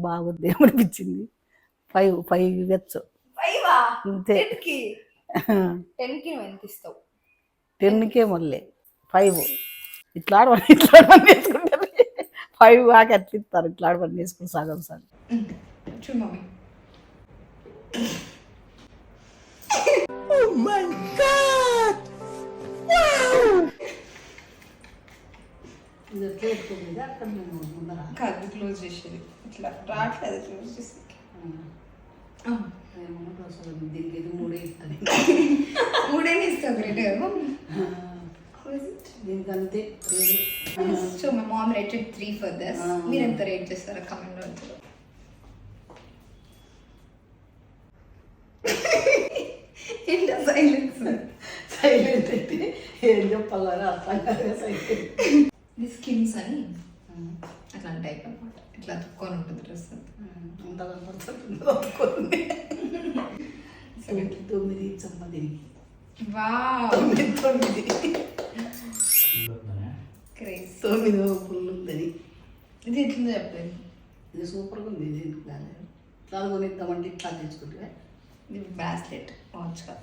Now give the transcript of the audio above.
బాగుంది అనిపించింది. 5 ఇవ్వచ్చు అంతే. 10కి ఎంత ఇస్తావు? 10కే మళ్ళీ 5 ఇట్లా ఆడమని వేసుకుంటారు. 5 కాక ఎట్లా ఇస్తారు? ఇట్లా ఆడమని వేసుకుని సగం సగం. చూడు మమ్మీ. కాదు క్లోజ్ చేసేది ఇట్లా రావట్లేదు. క్లోజ్ చేసి దీనికి 3 ఇస్తాను. 3 ఇస్తావు గ్రేట్ కదా. దీనికి అంతే. So my mom rated 3 for this. మీరు ఎంత రేట్ చేస్తారా కమెంట్ లో? ఏంటో సైలెన్స్. సైలెంట్ అయితే ఏం చెప్పాలని అర్థం కాదు. సైలెంట్ ఇది స్కిన్స్ అని అట్లాంటి టైప్ అనమాట. ఇట్లా తుక్కొని ఉంటుంది డ్రెస్ అంతా. అంత కనపడుతుంది. 9 ఇచ్చమ్మా దీనికి. Wow 9 craze. 9 ఫుల్ ఉందని. ఇది ఎట్లుందో చెప్పలేదు. ఇది సూపర్గా ఉంది. దీనికి కాలేదు దాని కొనిద్దామంటే ఇట్లా తెచ్చుకుంటే. ఇది బ్రాస్లెట్ వాచ్ కాదు.